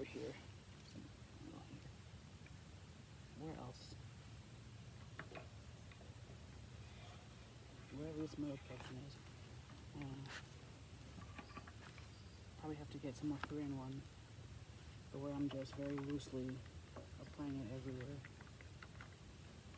over here. Where else? Wherever this middle portion is. Probably have to get some more Korean one. The way I'm just very loosely applying it everywhere.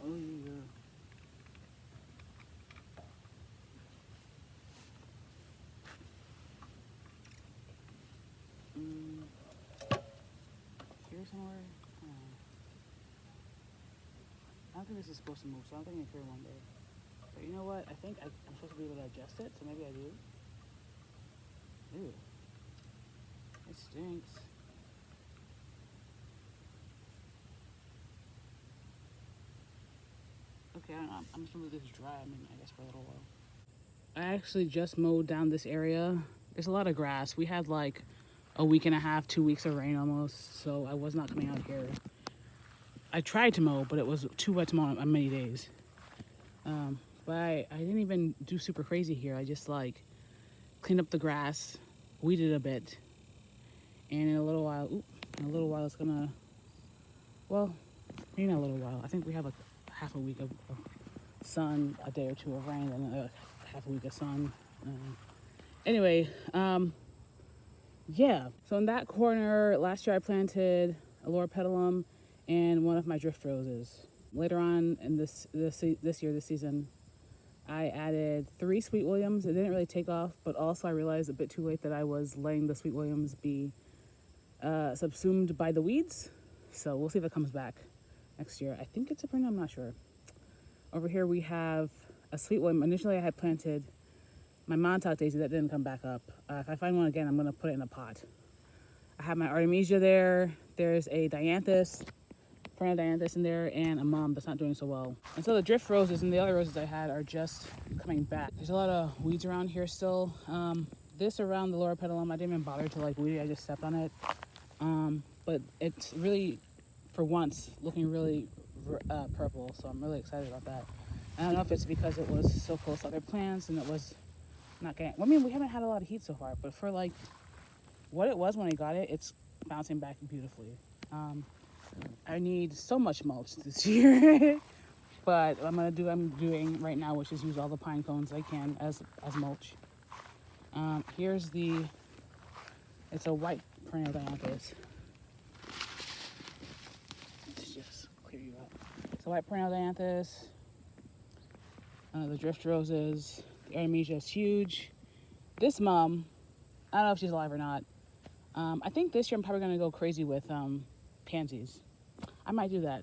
Oh yeah. Here somewhere? I don't think this is supposed to move, so I don't think it's here one day. But you know what? I think I'm supposed to be able to adjust it, so maybe I do. Ew. It stinks. Okay, I'm just gonna let this dry, I guess for a little while. I actually just mowed down this area. There's a lot of grass. We had like a week and a half, 2 weeks of rain almost, so I was not coming out here. I tried to mow, but it was too wet to mow on many days. But I didn't even do super crazy here. I just like cleaned up the grass, weeded a bit, and in a little while it's gonna, well, maybe not a little while. I think we have like half a week of sun, a day or two of rain, and half a week of sun. Anyway, yeah. So in that corner, last year I planted a Laura petalum and one of my drift roses. Later on in this season, I added 3 Sweet Williams. It didn't really take off, but also I realized a bit too late that I was letting the Sweet Williams be subsumed by the weeds. So we'll see if it comes back next year. I think it's a spring, I'm not sure. Over here we have a Sweet William. Initially I had planted my Montauk daisy that didn't come back up. If I find one again, I'm gonna put it in a pot. I have my Artemisia there. There's a dianthus, perennial dianthus in there, and a mum that's not doing so well. And so the drift roses and the other roses I had are just coming back. There's a lot of weeds around here still. This around the Laura petalum, I didn't even bother to like weed it, I just stepped on it. But it's really, for once, looking really purple, so I'm really excited about that. I don't know if it's because it was so close to other plants and it was not getting, I mean, we haven't had a lot of heat so far, but for like what it was when I got it, it's bouncing back beautifully. I need so much mulch this year, but I'm doing right now, which is use all the pine cones I can as mulch. Here's it's a white perennial dianthus. Let's just clear you up. It's a white perennial dianthus. The drift roses. The Artemisia is huge. This mum, I don't know if she's alive or not. I think this year I'm probably gonna go crazy with pansies. I might do that.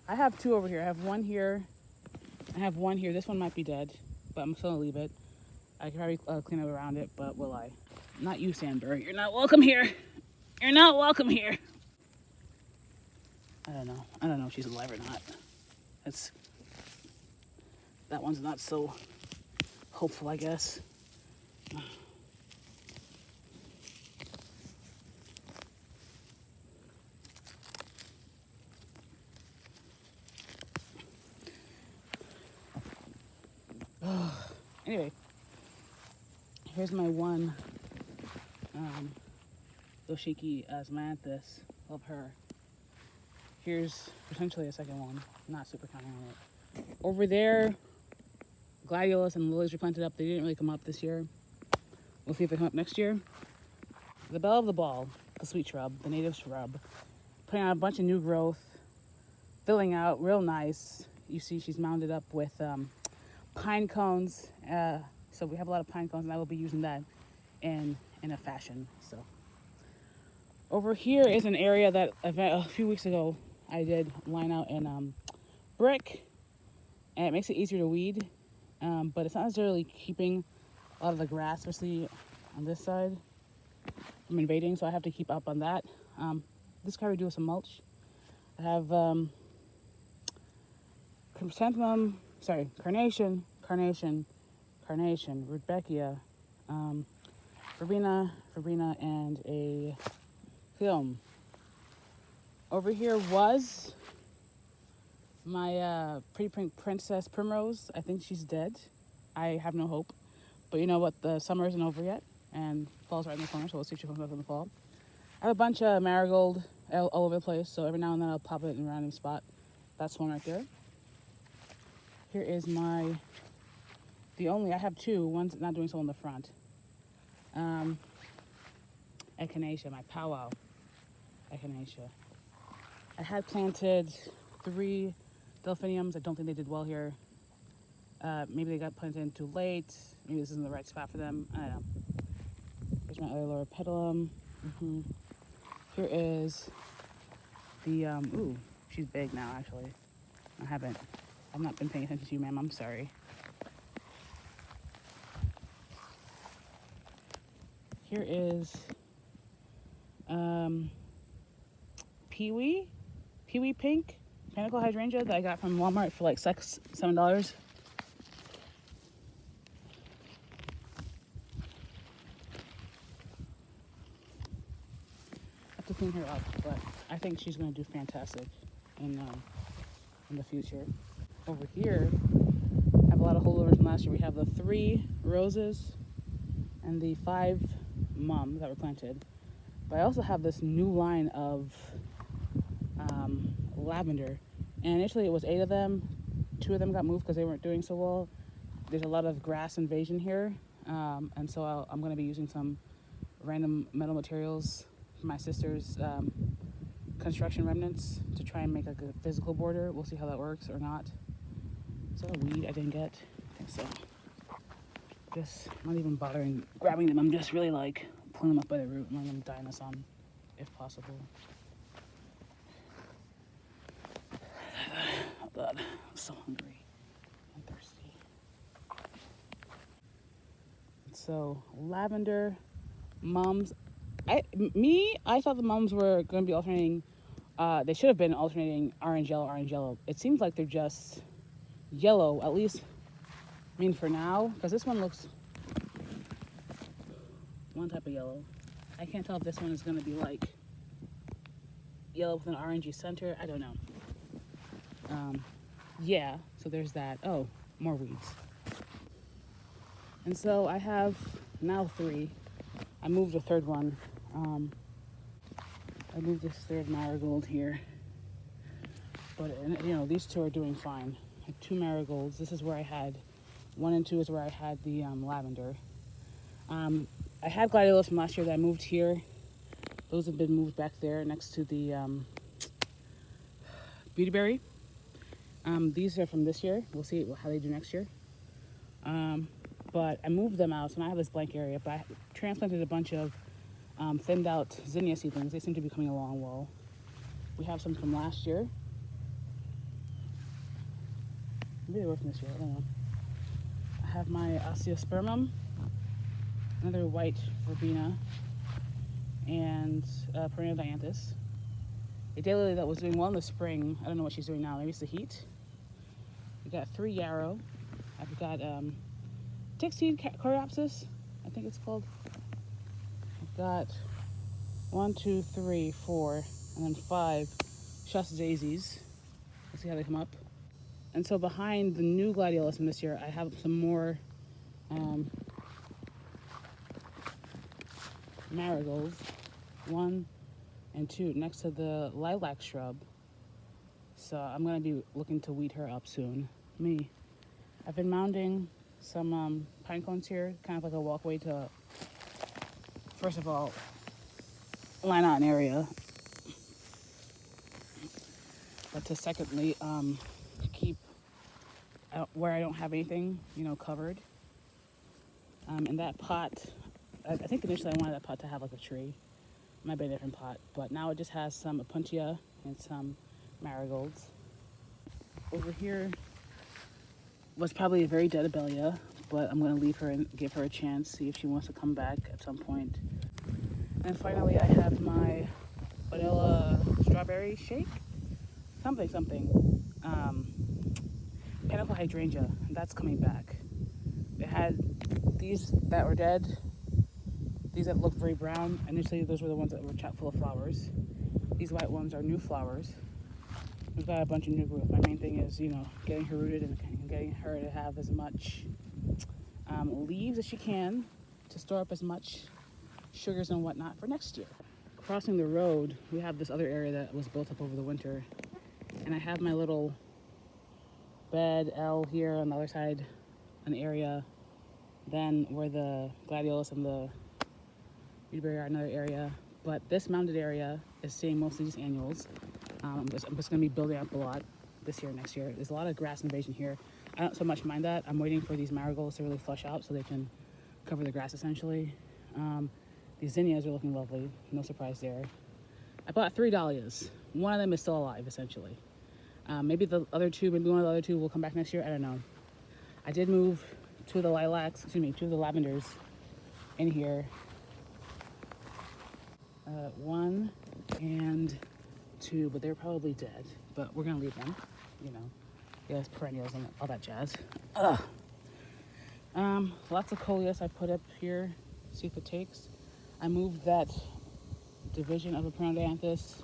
I have 2 over here. I have one here. I have one here. This one might be dead, but I'm still gonna leave it. I can probably clean up around it, but will I? Not you, Sandberg. You're not welcome here. You're not welcome here. I don't know if she's alive or not. That one's not so hopeful, I guess. Anyway, here's my one Yoshiki asmanthus. Love her. Here's potentially a second one. Not super counting on it. Over there, gladiolus and lilies were planted up. They didn't really come up this year. We'll see if they come up next year. The belle of the ball, the sweet shrub, the native shrub, putting out a bunch of new growth, filling out real nice. You see she's mounded up with pine cones. So we have a lot of pine cones, and I will be using that in a fashion. So over here is an area that a few weeks ago I did line out in brick, and it makes it easier to weed, but it's not necessarily keeping a lot of the grass, especially on this side, from invading, so I have to keep up on that. This guy we do with some mulch. I have carnation, rudbeckia, verbena, and a film. Over here was my pretty pink princess primrose. I think she's dead. I have no hope. But you know what? The summer isn't over yet. and fall's right in the corner, so we'll see if she comes up in the fall. I have a bunch of marigold all over the place, so every now and then I'll pop it in a random spot. That's one right there. Here is I have two. One's not doing so in the front. Echinacea, my powwow echinacea. I had planted 3 delphiniums. I don't think they did well here. Maybe they got planted in too late. Maybe this isn't the right spot for them. I don't know. Here's my other lower petalum. Here is the, ooh, she's big now, actually. I've not been paying attention to you, ma'am. I'm sorry. Here is Peewee Pink Pinnacle Hydrangea that I got from Walmart for like $7. I have to clean her up, but I think she's going to do fantastic in the future. Over here, I have a lot of holdovers from last year. We have the 3 roses and the 5 mums that were planted. But I also have this new line of lavender. And initially it was 8 of them. 2 of them got moved because they weren't doing so well. There's a lot of grass invasion here. And so I'm going to be using some random metal materials from my sister's construction remnants to try and make like a physical border. We'll see how that works or not. Is that a weed I didn't get? I think so. Just not even bothering grabbing them. I'm just really like pulling them up by the root and letting them die in the sun, if possible. Oh God, I'm so hungry. I'm thirsty. So lavender, mums. I thought the mums were going to be alternating. They should have been alternating orange, yellow. It seems like they're just yellow, at least. I mean, for now, because this one looks one type of yellow. I can't tell if this one is going to be like yellow with an orangey center. I don't know. Yeah, so there's that. Oh, more weeds. And so I have now 3. I moved a 3rd one. I moved this 3rd marigold here. But, you know, these 2 are doing fine. I have 2 marigolds. This is where I had 1 and 2 is where I had the lavender. I had gladiolus from last year that I moved here. Those have been moved back there next to the beautyberry. These are from this year. We'll see how they do next year. But I moved them out, so now I have this blank area. But I transplanted a bunch of thinned out zinnia seedlings. They seem to be coming along well. We have some from last year. Maybe they were from this year, I don't know. I have my osteospermum, another white verbena, and perennial dianthus. A daylily that was doing well in the spring. I don't know what she's doing now. Maybe it's the heat. We got 3 yarrow. I've got tick-seed coreopsis, I think it's called. I've got 1, 2, 3, 4, and then 5 Shasta daisies. Let's see how they come up. And so behind the new gladiolus from this year, I have some more marigolds, 1 and 2, next to the lilac shrub. So I'm gonna be looking to weed her up soon. I've been mounding some pine cones here, kind of like a walkway to, first of all, line out an area, but to secondly, keep where I don't have anything, covered. In that pot, I think initially I wanted that pot to have like a tree. It might be a different pot, but now it just has some opuntia and some marigolds. Over here was probably a very dead abelia, but I'm going to leave her and give her a chance, see if she wants to come back at some point. And finally, I have my vanilla strawberry shake, something. Pinnacle hydrangea, that's coming back. It had these that were dead, these that looked very brown. Initially, those were the ones that were chock full of flowers. These white ones are new flowers. We've got a bunch of new growth. My main thing is, getting her rooted and getting her to have as much leaves as she can to store up as much sugars and whatnot for next year. Crossing the road, we have this other area that was built up over the winter, and I have my little bed L here on the other side, an area, then where the gladiolus and the beautyberry are another area. But this mounded area is seeing mostly just annuals. I'm just going to be building up a lot this year, next year. There's a lot of grass invasion here. I don't so much mind that. I'm waiting for these marigolds to really flush out so they can cover the grass essentially. These zinnias are looking lovely, no surprise there. I bought 3 dahlias. One of them is still alive essentially. Maybe one of the other two will come back next year, I don't know. I did move 2 of the lavenders in here. 1 and 2, but they're probably dead, but we're gonna leave them, you know. Yes, perennials and all that jazz. Lots of coleus I put up here, see if it takes. I moved that division of a perennianthus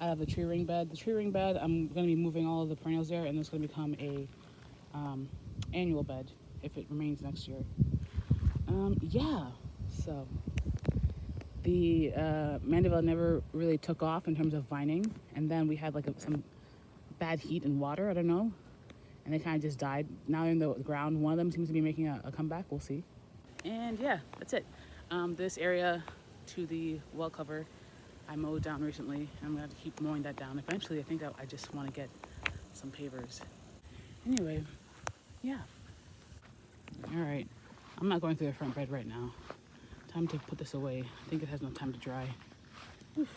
out of the tree ring bed. The tree ring bed, I'm going to be moving all of the perennials there, and it's going to become a annual bed if it remains next year. Yeah, so the mandevilla never really took off in terms of vining, and then we had like some bad heat and water, I don't know, and they kind of just died. Now in the ground, one of them seems to be making a comeback. We'll see. And yeah, that's it. This area to the well cover I mowed down recently. I'm going to keep mowing that down. Eventually, I think I just want to get some pavers. Anyway, yeah. All right. I'm not going through the front bed right now. Time to put this away. I think it has no time to dry. Oof.